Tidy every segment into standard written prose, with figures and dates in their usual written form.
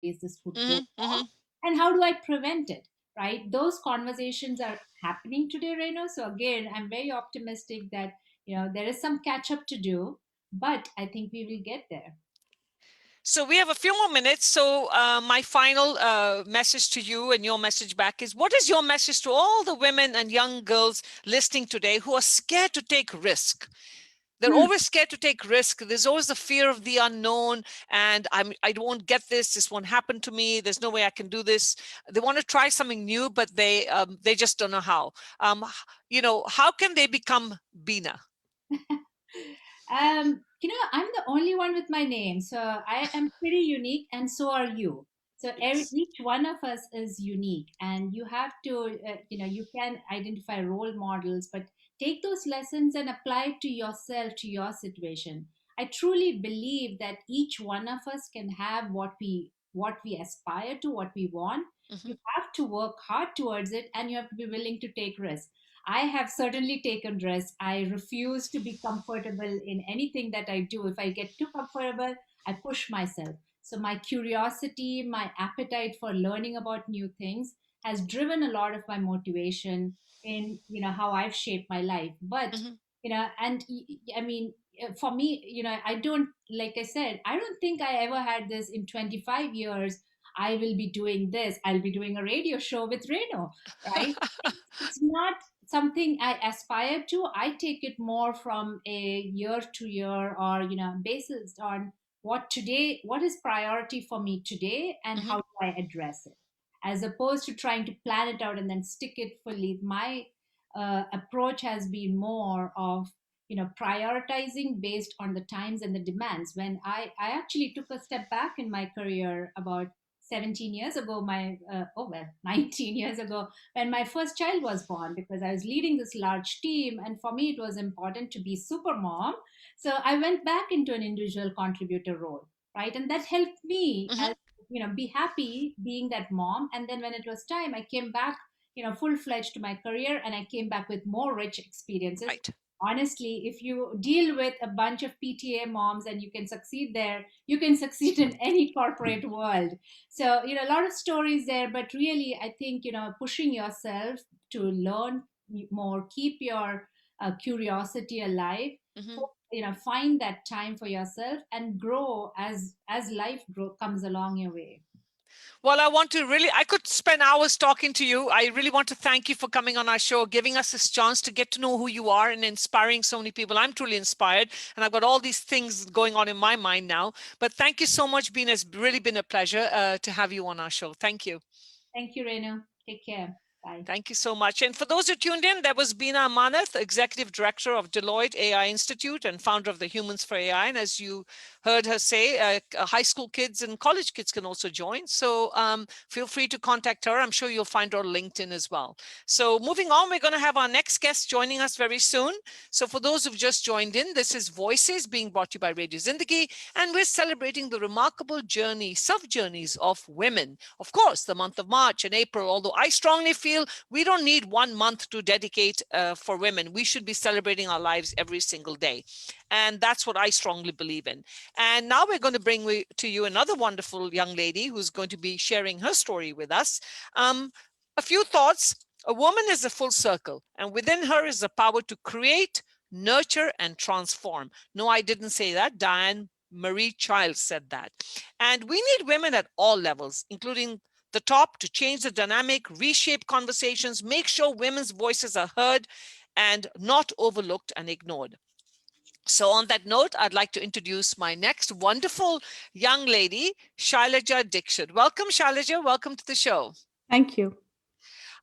ways this would go Hmm. wrong, Hmm. and how do I prevent it? Right? Those conversations are happening today, Reno. So again, I'm very optimistic that there is some catch up to do, but I think we will get there. So we have a few more minutes. So my final message to you and your message back is, what is your message to all the women and young girls listening today who are scared to take risk? They're Hmm. always scared to take risk. There's always the fear of the unknown, and I won't get this. This won't happen to me. There's no way I can do this. They want to try something new, but they just don't know how. How can they become Bina? I'm the only one with my name, so I am pretty unique, and so are you. So Yes. each one of us is unique, and you have to, you can identify role models, but take those lessons and apply it to yourself, to your situation. I truly believe that each one of us can have what we aspire to, what we want. Hmm. You have to work hard towards it, and you have to be willing to take risks. I have certainly taken risks. I refuse to be comfortable in anything that I do. If I get too comfortable, I push myself. So my curiosity, my appetite for learning about new things has driven a lot of my motivation in how I've shaped my life. But Hmm. and I mean, for me, I don't, like I said, I don't think I ever had this in 25 years. I will be doing this. I'll be doing a radio show with Reno, right? It's not something I aspire to. I take it more from a year to year, or basis on what is priority for me today, and how Hmm. do I address it, as opposed to trying to plan it out and then stick it fully. My approach has been more of prioritizing based on the times and the demands. When I actually took a step back in my career about 17 years ago, 19 years ago, when my first child was born, because I was leading this large team, and for me it was important to be super mom. So I went back into an individual contributor role, right? And that helped me Hmm. as be happy being that mom. And then when it was time, I came back full fledged to my career, and I came back with more rich experiences. Right. Honestly, if you deal with a bunch of PTA moms and you can succeed there, you can succeed in any corporate world. So a lot of stories there, but really I think pushing yourself to learn more, keep your curiosity alive, Hmm. find that time for yourself and grow as life comes along your way. Well, I could spend hours talking to you. I really want to thank you for coming on our show, giving us this chance to get to know who you are and inspiring so many people. I'm truly inspired, and I've got all these things going on in my mind now. But thank you so much, Bean. It's really been a pleasure to have you on our show. Thank you. Thank you, Renu. Take care. Bye. Thank you so much. And for those who tuned in, that was Beena Manath, Executive Director of Deloitte AI Institute and founder of the Humans for AI. And as you heard her say, high school kids and college kids can also join. So feel free to contact her. I'm sure you'll find her on LinkedIn as well. So moving on, we're going to have our next guest joining us very soon. So for those who've just joined in, this is Voices being brought to you by Radio Zindagi. And we're celebrating the remarkable journey, sub-journeys of women. Of course, the month of March and April, although I strongly feel we don't need 1 month to dedicate for women. We should be celebrating our lives every single day. And that's what I strongly believe in. And now we're going to bring to you another wonderful young lady who's going to be sharing her story with us. A few thoughts. A woman is a full circle, and within her is the power to create, nurture, and transform. No, I didn't say that. Diane Marie Childs said that. And we need women at all levels, including the top, to change the dynamic, reshape conversations, make sure women's voices are heard and not overlooked and ignored. So on that note, I'd like to introduce my next wonderful young lady, Shailaja Dixit. Welcome, Shailaja. Welcome to the show. Thank you.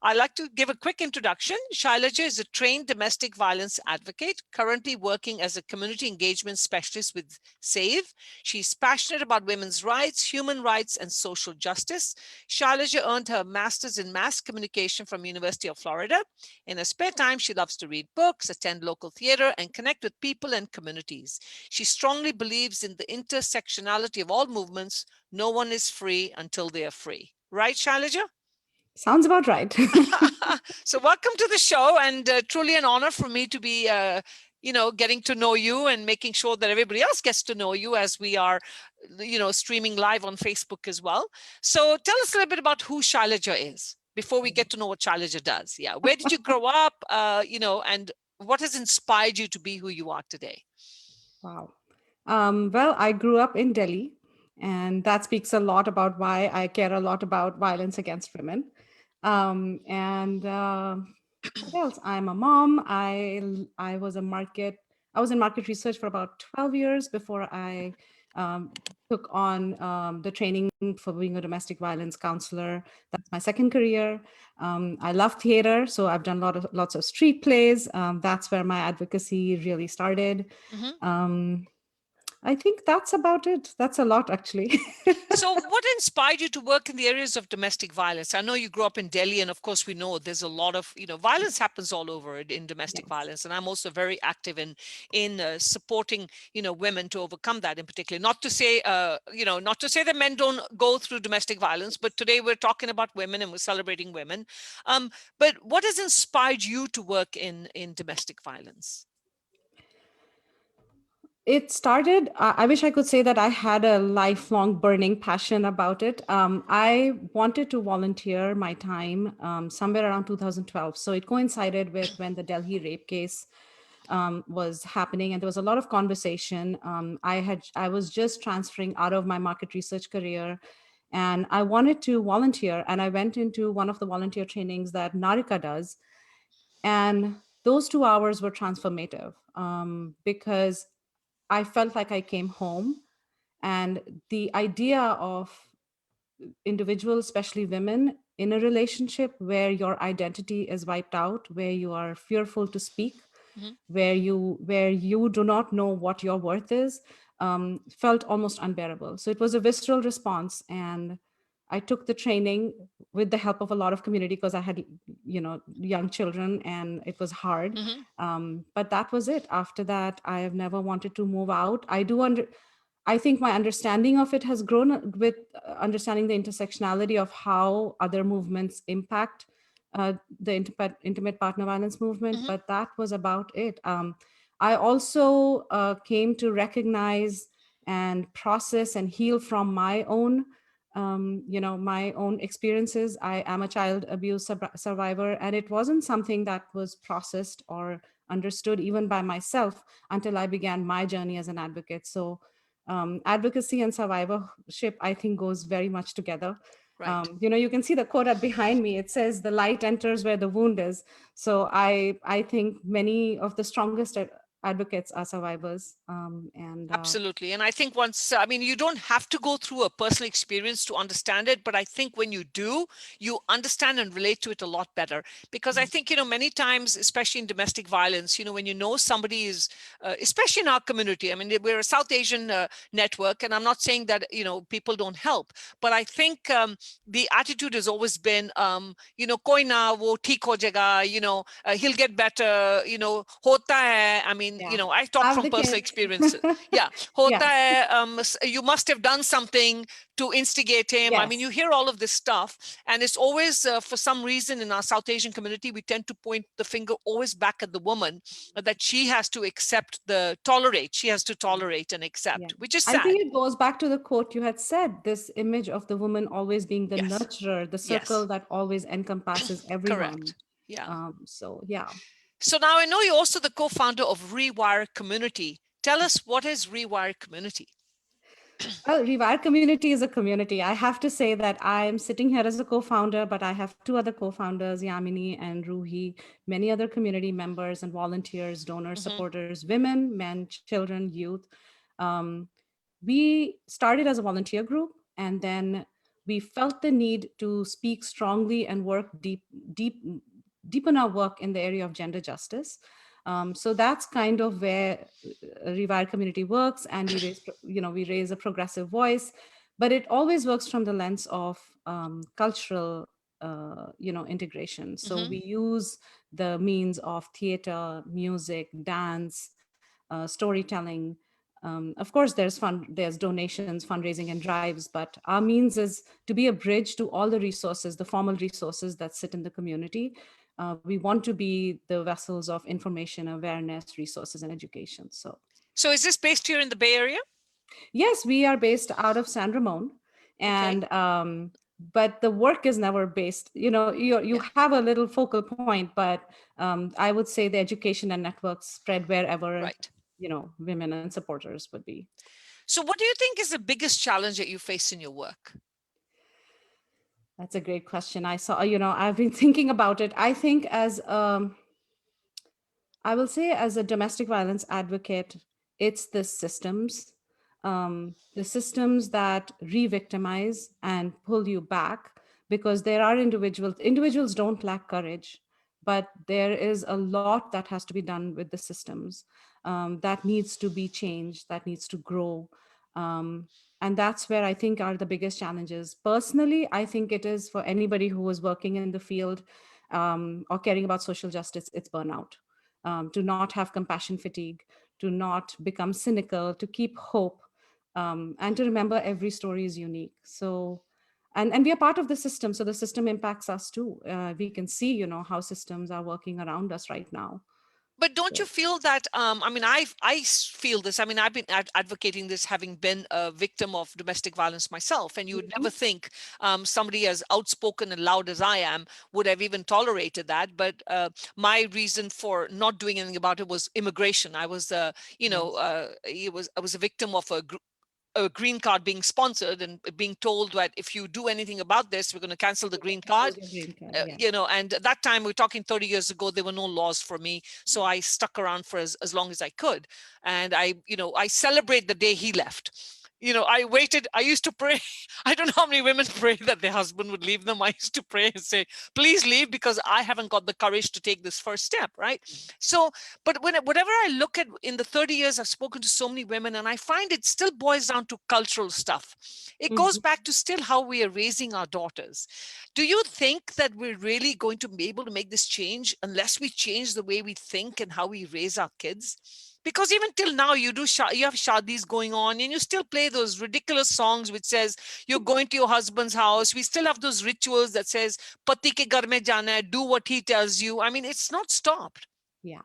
I'd like to give a quick introduction. Shailaja is a trained domestic violence advocate, currently working as a community engagement specialist with SAVE. She's passionate about women's rights, human rights, and social justice. Shailaja earned her master's in mass communication from University of Florida. In her spare time, she loves to read books, attend local theater, and connect with people and communities. She strongly believes in the intersectionality of all movements. No one is free until they are free. Right, Shailaja? Sounds about right. So welcome to the show, and truly an honor for me to be getting to know you and making sure that everybody else gets to know you as we are streaming live on Facebook as well. So tell us a little bit about who Shailaja is before we get to know what Shailaja does. Yeah. Where did you grow up, and what has inspired you to be who you are today? Wow. Well, I grew up in Delhi, and that speaks a lot about why I care a lot about violence against women. And what else? I'm a mom. I was in market research for about 12 years before I took on the training for being a domestic violence counselor. That's my second career. I love theater, so I've done lots of street plays. That's where my advocacy really started. I think that's about it. That's a lot, actually. So what inspired you to work in the areas of domestic violence? I know you grew up in Delhi, and of course we know there's a lot of, violence happens all over in domestic Yes. violence. And I'm also very active in supporting, women to overcome that in particular. Not to say, not to say that men don't go through domestic violence, but today we're talking about women and we're celebrating women. But what has inspired you to work in domestic violence? It started, I wish I could say that I had a lifelong burning passion about it. I wanted to volunteer my time somewhere around 2012. So it coincided with when the Delhi rape case was happening, and there was a lot of conversation. I was just transferring out of my market research career, and I wanted to volunteer. And I went into one of the volunteer trainings that Narika does. And those 2 hours were transformative because I felt like I came home. And the idea of individuals, especially women, in a relationship where your identity is wiped out, where you are fearful to speak, where you do not know what your worth is, felt almost unbearable. So it was a visceral response, and I took the training with the help of a lot of community because I had, young children, and it was hard. But that was it. After that, I have never wanted to move out. I think my understanding of it has grown with understanding the intersectionality of how other movements impact the intimate partner violence movement, but that was about it. I also came to recognize and process and heal from my own, my own experiences. I am a child abuse survivor, and it wasn't something that was processed or understood even by myself until I began my journey as an advocate. So advocacy and survivorship, I think, goes very much together. Right. You can see the quote up behind me. It says, "The light enters where the wound is." So I think many of the strongest advocates are survivors. Absolutely. And I think you don't have to go through a personal experience to understand it, but I think when you do, you understand and relate to it a lot better. Because I think, many times, especially in domestic violence, when somebody is, especially in our community, we're a South Asian network, and I'm not saying that, people don't help, but I think the attitude has always been, koi na, wo theek ho jayega, he'll get better, hota hai. I talk from personal experience. Yeah. Hota hai, you must have done something to instigate him. Yes. You hear all of this stuff, and it's always, for some reason in our South Asian community, we tend to point the finger always back at the woman, that she has to she has to tolerate and accept, which is sad. I think it goes back to the quote you had said, this image of the woman always being the nurturer, the circle that always encompasses everyone. Correct. Yeah. So now I know you're also the co-founder of Rewire Community. Tell us, what is Rewire Community? Well, Rewire Community is a community. I have to say that I'm sitting here as a co-founder, but I have two other co-founders, Yamini and Ruhi, many other community members and volunteers, donors, supporters, women, men, children, youth. We started as a volunteer group, and then we felt the need to speak strongly and work deepen our work in the area of gender justice. So that's kind of where Rewire Community works, and we raise a progressive voice, but it always works from the lens of cultural, integration. So we use the means of theater, music, dance, storytelling. Of course, there's donations, fundraising, and drives, but our means is to be a bridge to all the resources, the formal resources that sit in the community. We want to be the vessels of information, awareness, resources, and education. So is this based here in the Bay Area? Yes, we are based out of San Ramon, Okay. and but the work is never based. You Yeah. have a little focal point, but I would say the education and networks spread wherever Right. women and supporters would be. So what do you think is the biggest challenge that you face in your work? That's a great question. I saw, I've been thinking about it. I think I will say as a domestic violence advocate, it's the systems that re-victimize and pull you back, because there are individuals don't lack courage, but there is a lot that has to be done with the systems, that needs to be changed, that needs to grow. Um, and that's where I think are the biggest challenges. Personally, I think it is for anybody who is working in the field, or caring about social justice, it's burnout. To not have compassion fatigue, to not become cynical, to keep hope, and to remember every story is unique. So, and we are part of the system, so the system impacts us too. We can see, how systems are working around us right now. But don't you So, feel that, I mean, feel this. I mean, I've been advocating this, having been a victim of domestic violence myself. And you would Mhm. never think somebody as outspoken and loud as I am would have even tolerated that. But my reason for not doing anything about it was immigration. I was, Yes. I was a victim of a green card being sponsored and being told that if you do anything about this, we're going to cancel the You can green card. lose your green card. Yeah. And at that time, we're talking 30 years ago, there were no laws for me. So I stuck around for as long as I could. And I celebrate the day he left. I waited. I used to pray. I don't know how many women pray that their husband would leave them. I used to pray and say, please leave, because I haven't got the courage to take this first step. Right. So, but whatever I look at in the 30 years, I've spoken to so many women, and I find it still boils down to cultural stuff. It goes Mhm. back to still how we are raising our daughters. Do you think that we're really going to be able to make this change unless we change the way we think and how we raise our kids? Because even till now, you have shadis going on, and you still play those ridiculous songs which says you're going to your husband's house. We still have those rituals that says pati ke ghar mein jana hai, do what he tells you. I mean, it's not stopped. Yeah.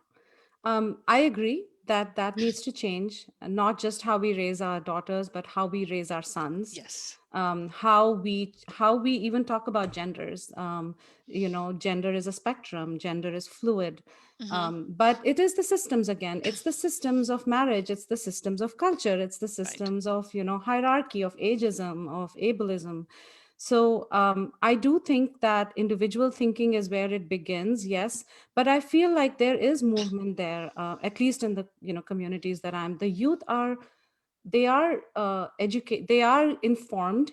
I agree that that needs to change, not just how we raise our daughters, but how we raise our sons. Yes. How we even talk about genders. Gender is a spectrum. Gender is fluid. Hmm. But it is the systems again. It's the systems of marriage. It's the systems of culture. It's the Right. systems of hierarchy, of ageism, of ableism. So I do think that individual thinking is where it begins. Yes, but I feel like there is movement there, at least in the communities that I'm. The youth are, they are educate, they are informed,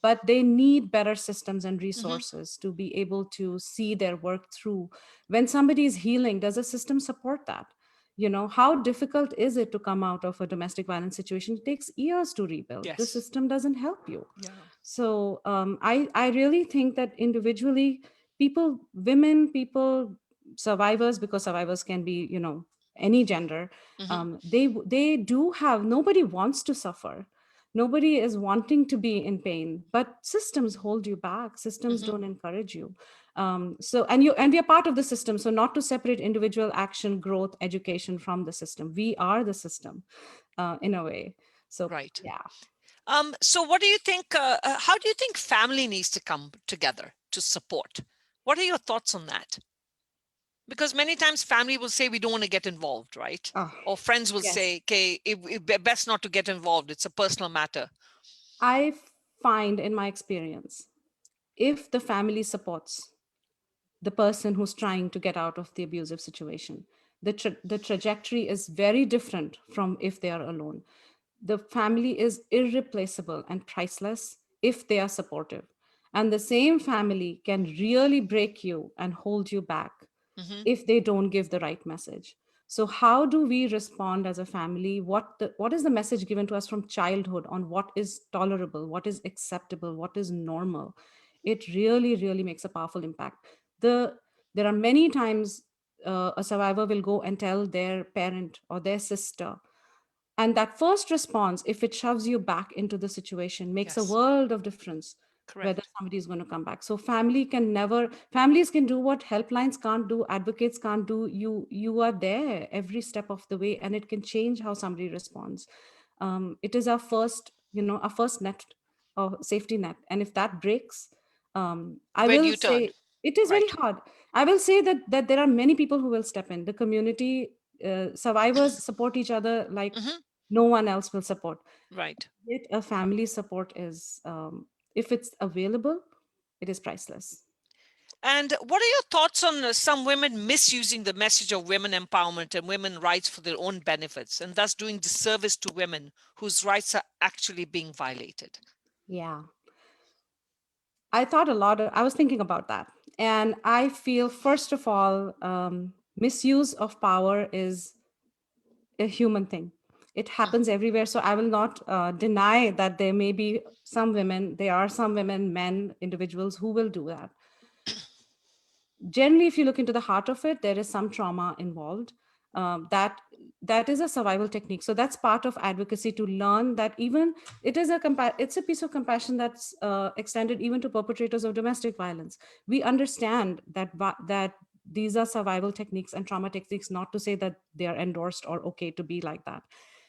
but they need better systems and Hmm. resources to be able to see their work through. When somebody is healing, does a system support that? How difficult is it to come out of a domestic violence situation? It takes years to rebuild. The Yes. system doesn't help you. Yeah. So I really think that individually, women, people, survivors, because survivors can be any gender, Hmm. they do have, nobody wants to suffer, nobody is wanting to be in pain, but systems hold you back, systems Hmm. don't encourage you. So and we are part of the system, so not to separate individual action, growth, education from the system. We are the system, in a way. So Right. yeah. So what do you think, how do you think family needs to come together to support? What are your thoughts on that? Because many times family will say we don't want to get involved, right? Oh, Or friends will yes. say, okay, best not to get involved. It's a personal matter. I find in my experience, if the family supports the person who's trying to get out of the abusive situation, the trajectory is very different from if they are alone. The family is irreplaceable and priceless if they are supportive. And the same family can really break you and hold you back Hmm. if they don't give the right message. So how do we respond as a family? What is the message given to us from childhood on what is tolerable, what is acceptable, what is normal? It really, really makes a powerful impact. There are many times a survivor will go and tell their parent or their sister, and that first response, if it shoves you back into the situation, makes a Yes, world of difference whether correct. somebody is going to come back. So families can do what helplines can't do, advocates can't do. You are there every step of the way, and it can change how somebody responds. It is our first, our first net or safety net. And if that breaks, I Where do will you turn? say it is very Right. hard. I will say that there are many people who will step in. The community survivors support each other like Hmm. no one else will support. Right. Yet a family support is, if it's available, it is priceless. And what are your thoughts on some women misusing the message of women empowerment and women rights for their own benefits, and thus doing disservice to women whose rights are actually being violated? Yeah. I was thinking about that. And I feel, first of all, misuse of power is a human thing. It Mhm. happens everywhere. So I will not deny that there may be some women, there are some women, men, individuals who will do that. Generally, if you look into the heart of it, there is some trauma involved. That is a survival technique. So that's part of advocacy, to learn that even it's a piece of compassion that's extended even to perpetrators of domestic violence. We understand that these are survival techniques and trauma techniques, not to say that they are endorsed or okay to be like that.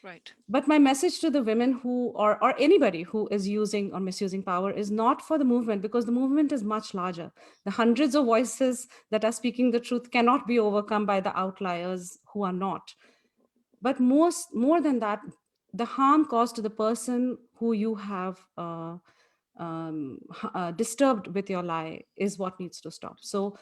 Right. But my message to the women who, or anybody who is using or misusing power, is not for the movement, because the movement is much larger. The hundreds of voices that are speaking the truth cannot be overcome by the outliers who are not. But more than that, the harm caused to the person who you have disturbed with your lie is what needs to stop. So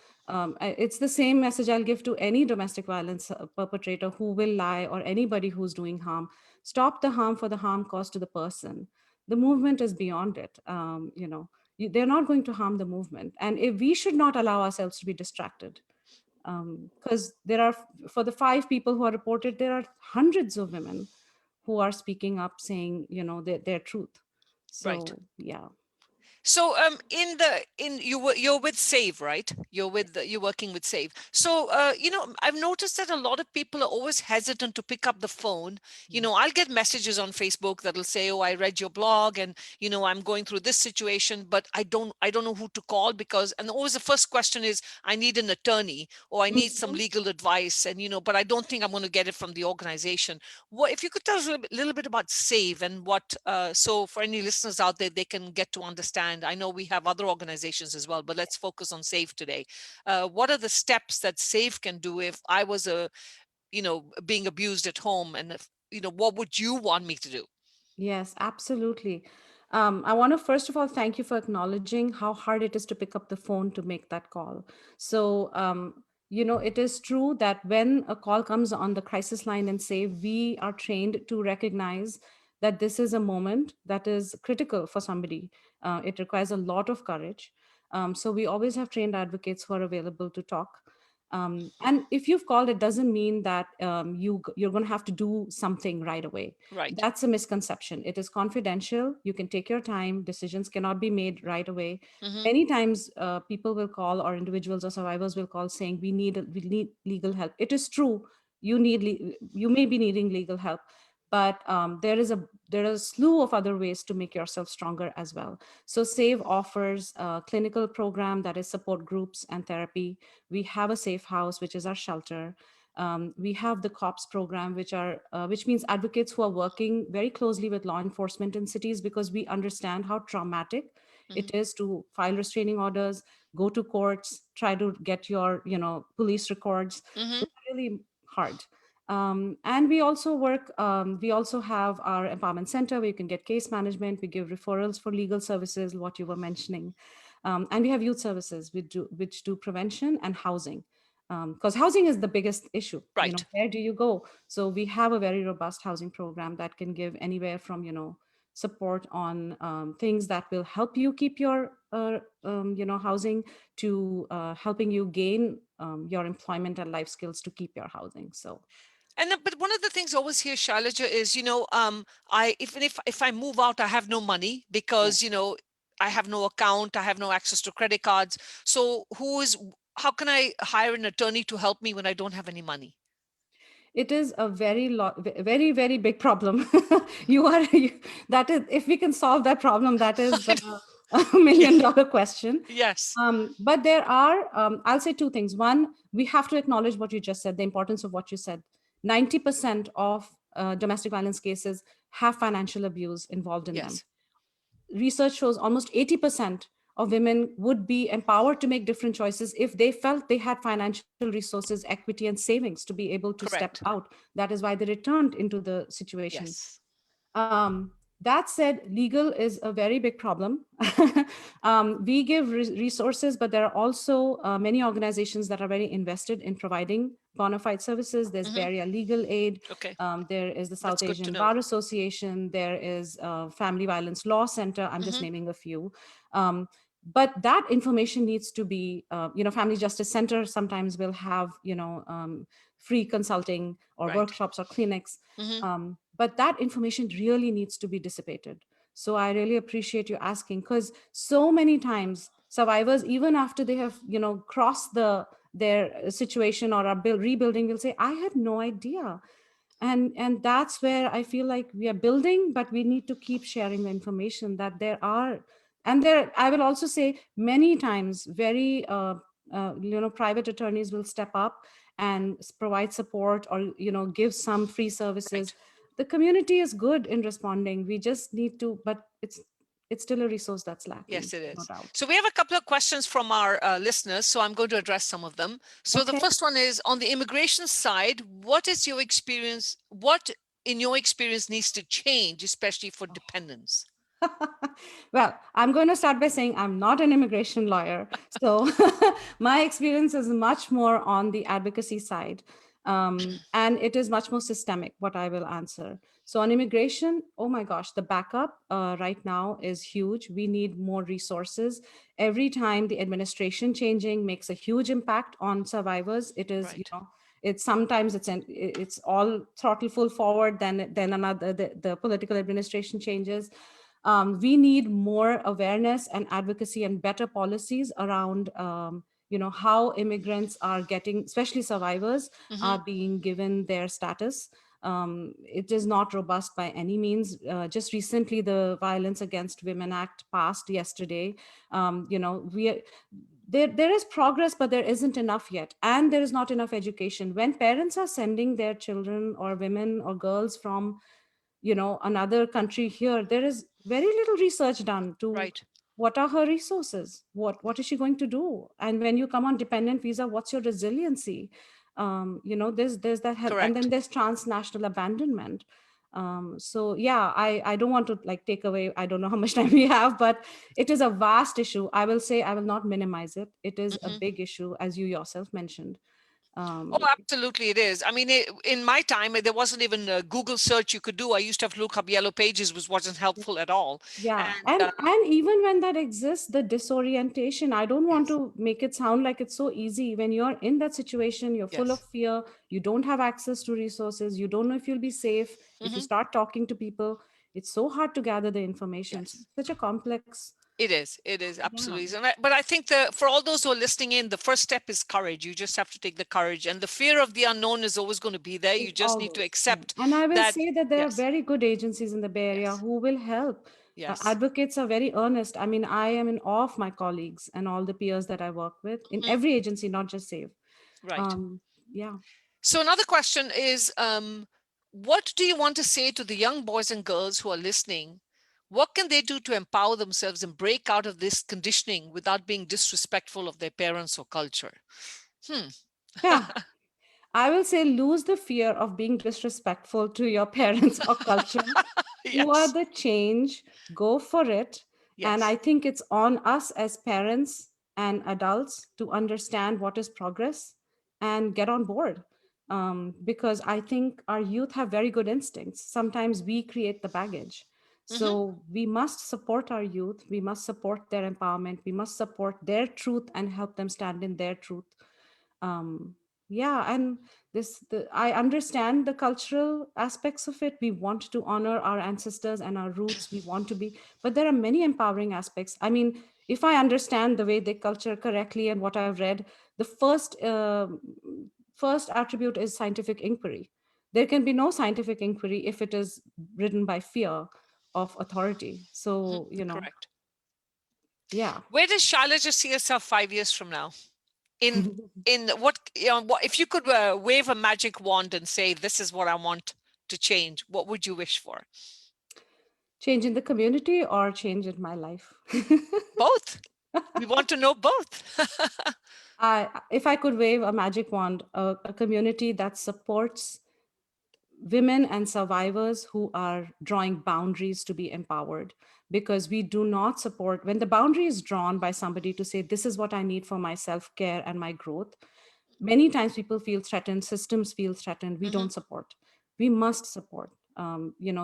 it's the same message I'll give to any domestic violence perpetrator who will lie, or anybody who's doing harm. Stop the harm for the harm caused to the person. The movement is beyond it. They're not going to harm the movement. And if we should not allow ourselves to be distracted, because there are, for the 5 people who are reported, there are hundreds of women who are speaking up, saying, their truth. Right. So yeah. So you're with Save, right? You're working with Save. So I've noticed that a lot of people are always hesitant to pick up the phone. I'll get messages on Facebook that'll say, "Oh, I read your blog, and I'm going through this situation, but I don't know who to call, because," and always the first question is, "I need an attorney, or I need some Mhm. legal advice," and but I don't think I'm going to get it from the organization. What if you could tell us a little bit about Save, and what so for any listeners out there, they can get to understand. I know we have other organizations as well, but let's focus on Save today. What are the steps that Save can do if I was being abused at home, and what would you want me to do? Yes, absolutely. I want to first of all thank you for acknowledging how hard it is to pick up the phone to make that call. So, it is true that when a call comes on the crisis line and Save, we are trained to recognize that this is a moment that is critical for somebody. It requires a lot of courage. So we always have trained advocates who are available to talk. And if you've called, it doesn't mean that you're going to have to do something right away. Right. That's a misconception. It is confidential. You can take your time. Decisions cannot be made right away. Mm-hmm. Many times, people will call, or individuals or survivors will call, saying, "We need legal help." It is true. You may be needing legal help, but there is a slew of other ways to make yourself stronger as well. So Save offers a clinical program that is support groups and therapy. We have a safe house, which is our shelter. We have the COPS program, which means advocates who are working very closely with law enforcement in cities, because we understand how traumatic Mm-hmm. it is to file restraining orders, go to courts, try to get your police records. Mm-hmm. It's really hard. And we also work. We also have our empowerment center where you can get case management. We give referrals for legal services, what you were mentioning, and we have youth services which do prevention and housing, because housing is the biggest issue. Right. Where do you go? So we have a very robust housing program that can give anywhere from support on things that will help you keep your housing, to helping you gain your employment and life skills to keep your housing. So And but one of the things I always hear, Shailaja, is I if I move out, I have no money, right. because I have no account, I have no access to credit cards. So how can I hire an attorney to help me when I don't have any money? It is a very, very big problem. That is, if we can solve that problem, that is a Yeah. $1 million question. Yes. But there are, I'll say 2 things. One, we have to acknowledge what you just said, the importance of what you said. 90% of domestic violence cases have financial abuse involved in them. Yes. Research shows almost 80% of women would be empowered to make different choices if they felt they had financial resources, equity, and savings to be able to step Correct. out. That is why they returned into the situation. Yes. That said, legal is a very big problem. We give resources, but there are also many organizations that are very invested in providing bona fide services. There's Barrier Legal Aid. Okay. There is the South That's good to Asian know. Bar Association. There is Family Violence Law Center. I'm just naming a few. But that information needs to be, Family Justice Center sometimes will have, free consulting or Right. workshops or clinics. But that information really needs to be dissipated. So I really appreciate you asking, because so many times survivors, even after they have, crossed their situation or are rebuilding, will say, I had no idea. And that's where I feel like we are building, but we need to keep sharing the information that there are. And there, I will also say, many times, very, private attorneys will step up and provide support or, give some free services. Right. The community is good in responding. We just need to, but it's still a resource that's lacking. Yes, it No is. doubt. So we have a couple of questions from our listeners, so I'm going to address some of them. So the Okay. first one is, on the immigration side, what is your experience? What in your experience needs to change, especially for dependents? Well, I'm going to start by saying I'm not an immigration lawyer. So my experience is much more on the advocacy side. And it is much more systemic, what I will answer. So on immigration, oh my gosh, the backup right now is huge. We need more resources. Every time the administration changing makes a huge impact on survivors. It is, Right. it's sometimes it's all throttle full forward, then another, the political administration changes. We need more awareness and advocacy and better policies around, how immigrants are getting, especially survivors, are being given their status. It is not robust by any means. Just recently, the Violence Against Women Act passed yesterday. There is progress, but there isn't enough yet. And there is not enough education. When parents are sending their children or women or girls from another country here, there is very little research done to Right. what are her resources, what is she going to do, and when you come on dependent visa, what's your resiliency? There's that help. And then Correct. there's transnational abandonment. So yeah, I don't want to like take away, I don't know how much time we have, but it is a vast issue. I will say, I will not minimize it. It is a big issue, as you yourself mentioned. Oh, absolutely, it is. I mean, in my time, there wasn't even a Google search you could do. I used to have to look up Yellow Pages, which wasn't helpful at all. Yeah, And and even when that exists, the disorientation, I don't want yes, to make it sound like it's so easy. When you're in that situation, you're full of yes, fear, you don't have access to resources, you don't know if you'll be safe. If you start talking to people, it's so hard to gather the information. It's yes. such a complex. It is Yeah. absolutely. But I think for all those who are listening in, the first step is courage. You just have to take the courage, and the fear of the unknown is always going to be there. You It's just need to always, yeah. accept And I will that. say that there are Yes, very good agencies in the Bay Area yes, who will help. yes. Advocates are very earnest. I mean, I am in awe of my colleagues and all the peers that I work with in every agency, not just SAVE. Right. Yeah. So another question is, what do you want to say to the young boys and girls who are listening? What can they do to empower themselves and break out of this conditioning without being disrespectful of their parents or culture? Yeah. I will say, lose the fear of being disrespectful to your parents or culture. You are Yes, the change, go for it. And yes, I think it's on us as parents and adults to understand what is progress and get on board. Because I think our youth have very good instincts. Sometimes we create the baggage. So we must support our youth. We must support their empowerment. We must support their truth and help them stand in their truth. Yeah, and I understand the cultural aspects of it. We want to honor our ancestors and our roots. We want to be, but there are many empowering aspects. I mean, if I understand the Vedic culture correctly and what I've read, the first attribute is scientific inquiry. There can be no scientific inquiry if it is ridden by fear of authority. So, correct. yeah. Where does Charlotte just see herself 5 years from now? In what, what if you could wave a magic wand and say, this is what I want to change, what would you wish for? Change in the community or change in my life? Both. We want to know both. If I could wave a magic wand, a community that supports women and survivors who are drawing boundaries to be empowered, because we do not support when the boundary is drawn by somebody to say, this is what I need for my self-care and my growth. Many times people feel threatened, systems feel threatened. We don't support. We must support.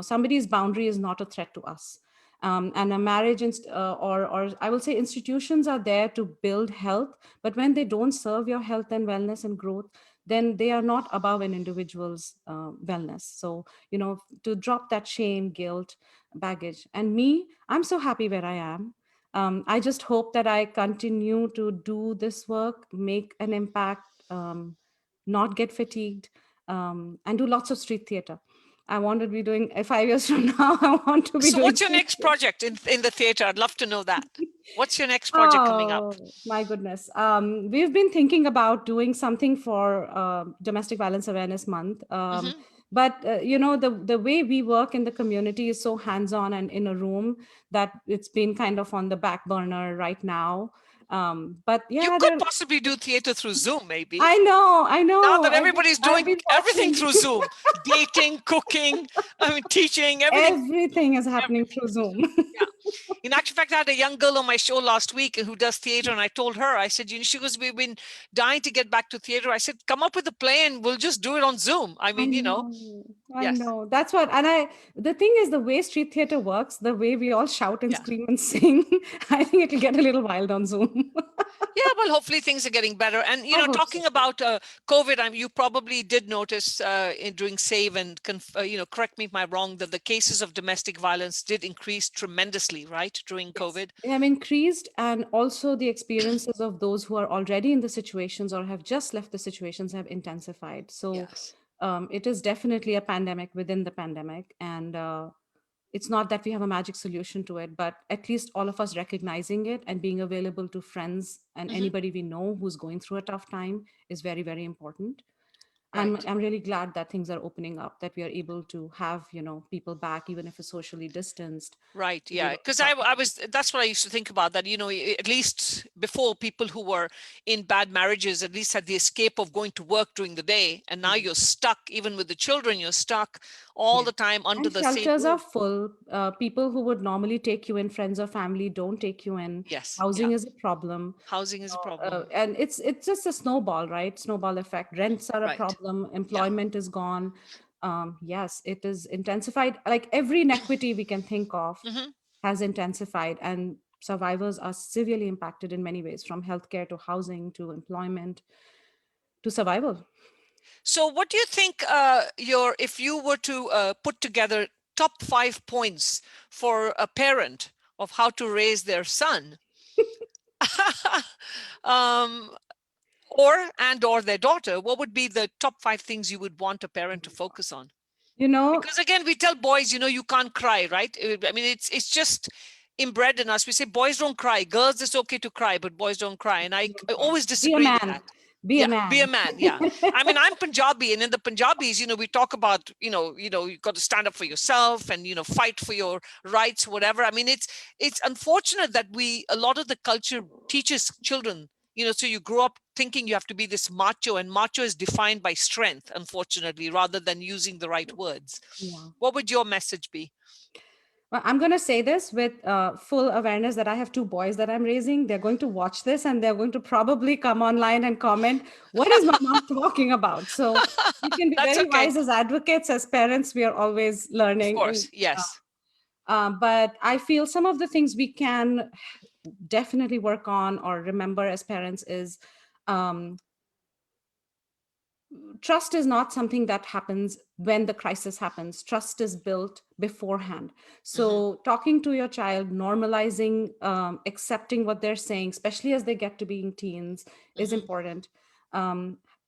Somebody's boundary is not a threat to us. And a marriage or I will say institutions are there to build health, but when they don't serve your health and wellness and growth, then they are not above an individual's wellness. So, to drop that shame, guilt, baggage. And me, I'm so happy where I am. I just hope that I continue to do this work, make an impact, not get fatigued, and do lots of street theater. I want to be doing 5 years from now. I want to be So doing. what's your next project in the theater? I'd love to know that. What's your next project coming up? Oh, my goodness. We've been thinking about doing something for Domestic Violence Awareness Month. But the way we work in the community is so hands-on and in a room that it's been kind of on the back burner right now. But yeah, You could possibly do theater through Zoom, maybe. I know. Now that everybody's I've doing been everything watching. through Zoom, dating, cooking, teaching, everything. Everything is happening through Zoom. Yeah. In actual fact, I had a young girl on my show last week who does theater, and I told her, I said, she goes, we've been dying to get back to theater. I said, come up with a play and we'll just do it on Zoom. I mean, I yes. know. That's what, the thing is, the way street theater works, the way we all shout and scream and sing, I think it'll get a little wild on Zoom. Yeah, well, hopefully things are getting better. And, talking about COVID, you probably did notice during SAVE and, correct me if I'm wrong, that the cases of domestic violence did increase tremendously, right, during COVID? They have increased, and also the experiences of those who are already in the situations or have just left the situations have intensified. So Yes. It is definitely a pandemic within the pandemic. And it's not that we have a magic solution to it, but at least all of us recognizing it and being available to friends and anybody we know who's going through a tough time is very, very important. Right. I'm really glad that things are opening up, that we are able to have, people back, even if it's socially distanced. Right. Yeah. Because that's what I used to think about, that, at least before, people who were in bad marriages at least had the escape of going to work during the day. And now you're stuck, even with the children, you're stuck all the time under the same shelters roof. are full. People who would normally take you in, friends or family, don't take you in. Yes. Housing is a problem. Housing is a problem. And it's just a snowball, right? Snowball effect. Rents are a Right. problem. Employment is gone. Yes, it is intensified. Like every inequity we can think of has intensified, and survivors are severely impacted in many ways, from healthcare to housing to employment to survival. So what do you think if you were to put together top 5 points for a parent of how to raise their son or their daughter, what would be the top 5 things you would want a parent to focus on? Because again, we tell boys, you can't cry, right? I mean, it's just inbred in us. We say boys don't cry, girls, it's okay to cry, but boys don't cry. And I always disagree with that. Be a man. Be a man. Yeah. I mean, I'm Punjabi, and in the Punjabis, we talk about, you've got to stand up for yourself and, fight for your rights, whatever. I mean, it's unfortunate that a lot of the culture teaches children, so you grow up thinking you have to be this macho, and macho is defined by strength, unfortunately, rather than using the right words. Yeah. What would your message be? Well, I'm going to say this with full awareness that I have 2 boys that I'm raising. They're going to watch this and they're going to probably come online and comment, what is my mom talking about? So we can be very wise as advocates, as parents. We are always learning. Of course, yes. But I feel some of the things we can definitely work on or remember as parents is trust is not something that happens when the crisis happens. Trust is built beforehand. So talking to your child, normalizing, accepting what they're saying, especially as they get to being teens, is important.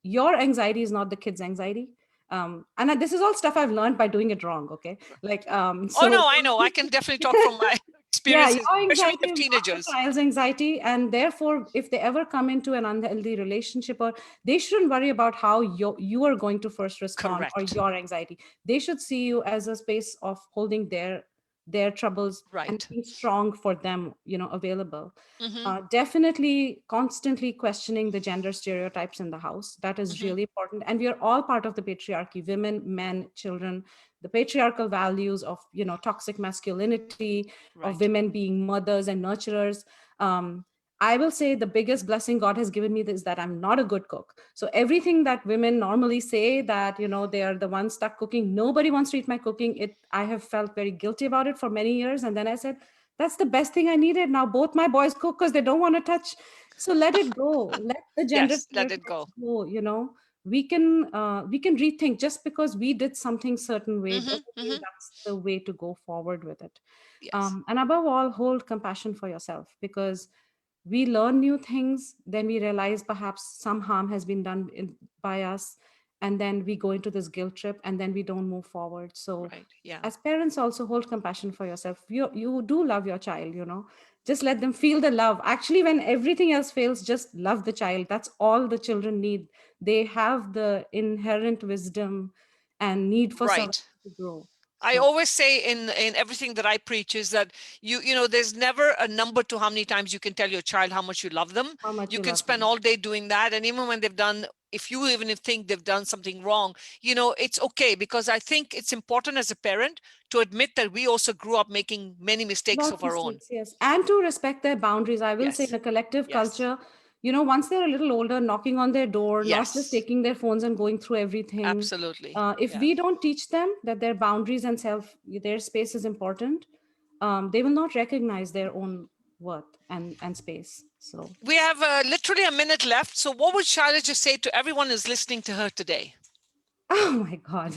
Your anxiety is not the kid's anxiety. And this is all stuff I've learned by doing it wrong. Okay. Like, oh no, I know. I can definitely talk from my experiences, especially with teenagers. Child's anxiety, and therefore, if they ever come into an unhealthy relationship, or they shouldn't worry about how you are going to first respond. Correct. Or your anxiety. They should see you as a space of holding their their troubles and Right. being strong for them, available. Mhm. Definitely constantly questioning the gender stereotypes in the house. That is Mhm. really important. And we are all part of the patriarchy, women, men, children, the patriarchal values of, toxic masculinity, of Right. women being mothers and nurturers. Um, I will say the biggest blessing God has given me is that I'm not a good cook. So everything that women normally say that, they are the ones stuck cooking, nobody wants to eat my cooking. I have felt very guilty about it for many years. And then I said, that's the best thing I needed. Now both my boys cook because they don't want to touch. So let it go. Let the gender Yes, let it stereotypes go. go. We can rethink. Just because we did something certain way Mhm. doesn't mean Mhm. that's the way to go forward with it. Yes. And above all, hold compassion for yourself, because we learn new things, then we realize perhaps some harm has been done by us, and then we go into this guilt trip, and then we don't move forward. So Right. Yeah. as parents, also hold compassion for yourself. You do love your child, just let them feel the love. Actually, when everything else fails, just love the child. That's all the children need. They have the inherent wisdom and need for survival Right. to grow. I So always say in everything that I preach is that there's never a number to how many times you can tell your child how much you love them. how much You you can love spend them. all day doing that, and even when they've done, if you even if think they've done something wrong, it's okay, because I think it's important as a parent to admit that we also grew up making many mistakes Lot of our own. mistakes, yes. And to respect their boundaries. I will say in Yes. a collective Yes. culture, once they're a little older, knocking on their door, not just Yes. taking their phones and going through everything. Absolutely. If Yeah. we don't teach them that their boundaries and their space is important, they will not recognize their own worth and space. So, We have literally a minute left. So what would Shaila just say to everyone who's listening to her today? oh my God.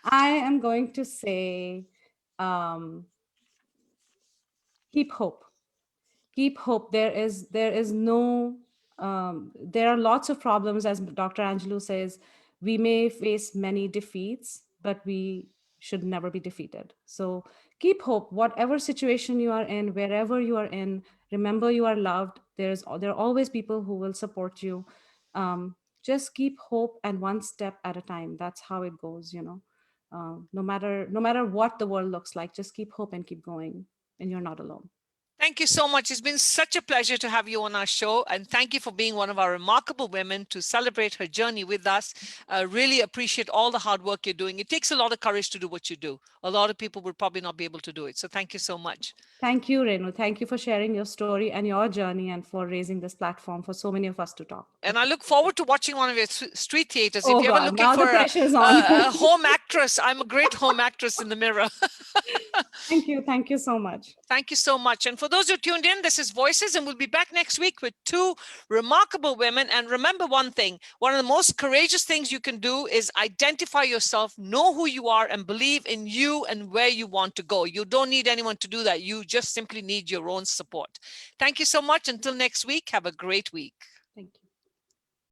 I am going to say, um, keep hope. Keep hope. There is no there are lots of problems, as Dr. Angelou says. We may face many defeats, but we should never be defeated. So keep hope. Whatever situation you are in, wherever you are in, remember you are loved. There are always people who will support you. Just keep hope, and one step at a time. That's how it goes. No matter what the world looks like, just keep hope and keep going, and you're not alone. Thank you so much. It's been such a pleasure to have you on our show. And thank you for being one of our remarkable women to celebrate her journey with us. Really appreciate all the hard work you're doing. It takes a lot of courage to do what you do. A lot of people would probably not be able to do it. So thank you so much. Thank you, Renu. Thank you for sharing your story and your journey, and for raising this platform for so many of us to talk. And I look forward to watching one of your street theaters. If Oh you're ever God, looking now the for a, pressure is a, on. a home actress, I'm a great home actress in the mirror. Thank you. Thank you so much. Thank you so much. And for those who tuned in, this is Voices, and we'll be back next week with two remarkable women. And remember one thing, one of the most courageous things you can do is identify yourself, know who you are, and believe in you and where you want to go. You don't need anyone to do that. You just simply need your own support. Thank you so much. Until next week, have a great week.